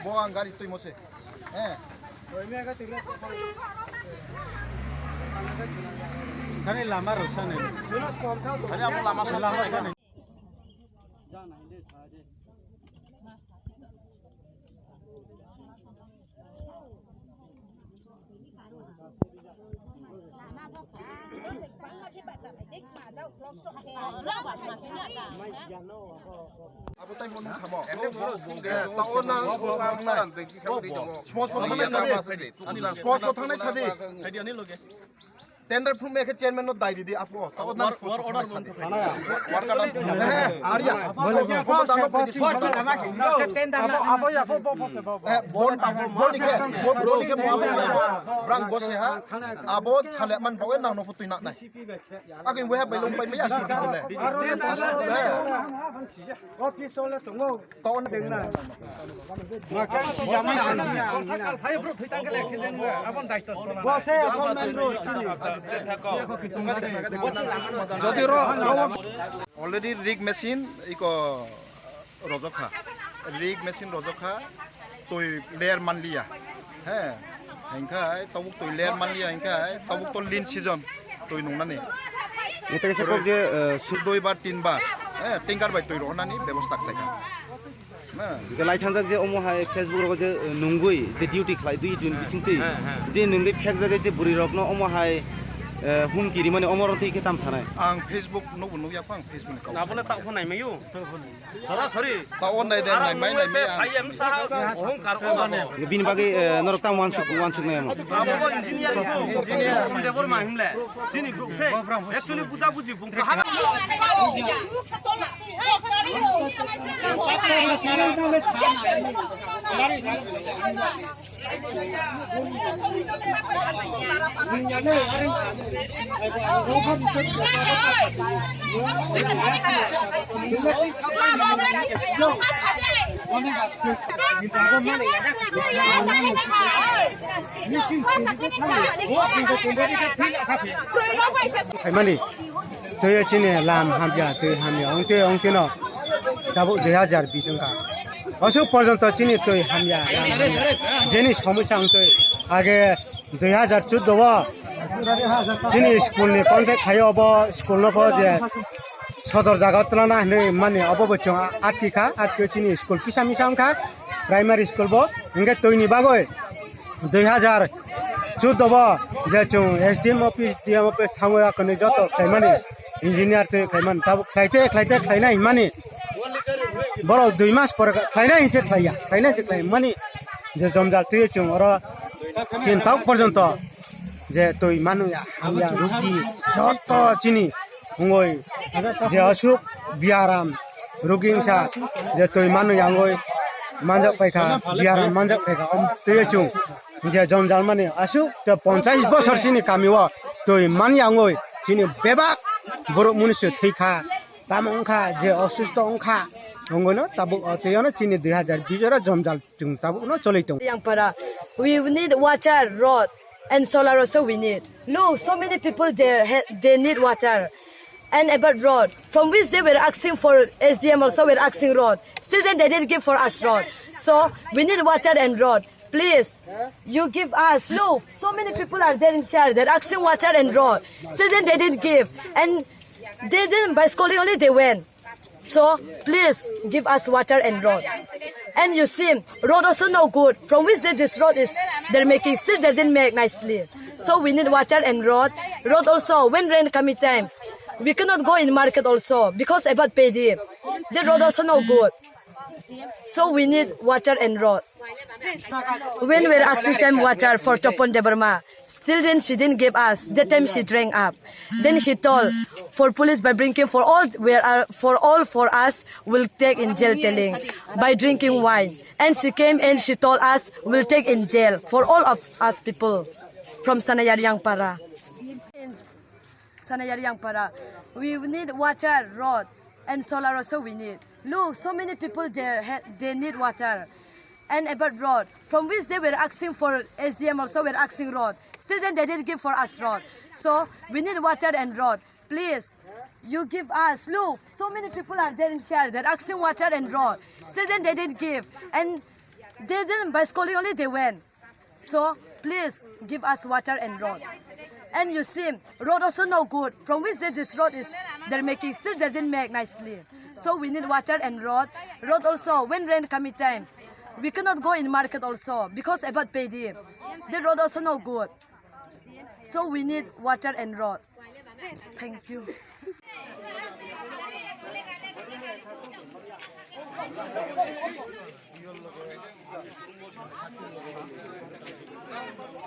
Bo anggar itu mose. Kani lama rusak nih. Kani apa lama rusak? Apa tay mon sama? Tahun nang sport thang small thang sade. Sport thang sade. Tender from make chairman no dai di apo. Tahun nang sport thang sade. Arya. Sport thang no sport tender apo ya bon ke mo brang gose ha. Abo chale man bawe nang no putui nak nai. Akin we ha belum pai me ya su le. Office ole tungo. Tahun Maka zaman sakal saya bro kita ke accident abon daito sola. Bose assignment ro যদি র already rig machine iko rojokha rig machine rojokha toi layer manliya he engkai tabuk toi layer manliya engkai tabuk to lin season toi nongnani এটা কি সব যে দুই বার তিনবার হ্যাঁ টিঙ্কার by তৈরি হনানি ব্যবস্থা খাইকা গলাই থানজাক যে অমহাই ফেসবুক রক যে নঙ্গুই যে ডিউটি খাই দুই দিন বিসিংতি যে নঙ্গै ফেক জায়গায় যে বুড়ি রকনো অমহাই হুমকিরি মানে অমরন্তি কে তাম সানাই आं फेसबुक नो नुया फां फेसबुक का नाबले ताव फनाय मेयु सरासरि ताव नाय दे नाय माय नाय आईएम साहा अहंकार ओबानो बिन बागै नरकता वानसुक नाय म बाबो इंजिनियर देबर माहिमले जिनि ब्रुकसे एक्चुअली बुजा बुजि बुंखा हा Mani, tôi ở trên làm ham giờ tôi ham giờ ông kia nó, đã bộ 2000 비중 가. 어서 পর্যন্ত চিনি tôi ham giờ, যেনি সমস্যা tôi আগে 2014 চিনি স্কুল নি কন্ট্যাক্ট খাইও অব স্কুল ন যে সদর জায়গা তুলনা হলে মানে অববচং আটকিখা আটকে চিনি স্কুল কিসা মিসামখা প্রাইমারি স্কুল ব ইংগে তৈনি বাগৈ 2014 যে চং এসডিএম অফিস ডিএম অফিস থাঙ্গয়া কনে যত খাইমানি ইঞ্জিনিয়ার তে খাইমান তাব খাইতে খাইনাই মানে বড় 2 মাস পরে খাইনাই হিসে খাইনা যে খাই মানে যে জমজাল তুই চং আর চিন্তাও পর্যন্ত যে তুই মানুয়া হামিয়া রুগী যত চিনি হুঙ্গই যে অসুখ বিয়ারাম রুগীংসা যে তুই মানুয়া হুঙ্গই মানজাক পাইখা বিয়ারাম মানজাক পাইখা তুই চং যে জমজাল মানে অসুখ 50 বছর চিনি কামিও তুই মানিয়া হুঙ্গই চিনি বেবাক বড় মনুষ্য থৈখা তাম অংখা যে অসুস্থ অংখা হুঙ্গইনো তাবু তুইনো চিনি 2020 জমজাল চং তাবুনো চলেইতং we need water road and solar also we need. Look, so many people they need water and about road. From which they were asking for SDM also were asking road. Still then they didn't give for us road. So we need water and road. Please, you give us. Look, so many people are there in charge. They're asking water and road. Still then they didn't give. And they didn't, by schooling only they went. So please give us water and road. And you see, road also no good. From which this road is, they're making, still they didn't make nicely. So we need water and road. Road also, when rain coming time, we cannot go in market also because about payday. The road also no good. So we need water and road. When we're asking time water for Chopon Debarma, still then she didn't give us. That time she drank up. Then she told for police by drinking for us will take in jail telling by drinking wine. And she came and she told us we'll take in jail for all of us people from Sanayaryang Para. In Sanayaryang Para, we need water, road, and solar also we need. Look, so many people they need water. And about road, from which they were asking for SDM also were asking road. Still then they didn't give for us road. So we need water and road. Please, you give us. Look, so many people are there in share. They're asking water and road. Still then they didn't give. And they didn't, by schooling only they went. So please give us water and road. And you see, road also no good. From which this road is they're making, still they didn't make nicely. So we need water and road. Road also, when rain coming time, we cannot go in market also because about payday. The road also no good. So we need water and road. Thank you.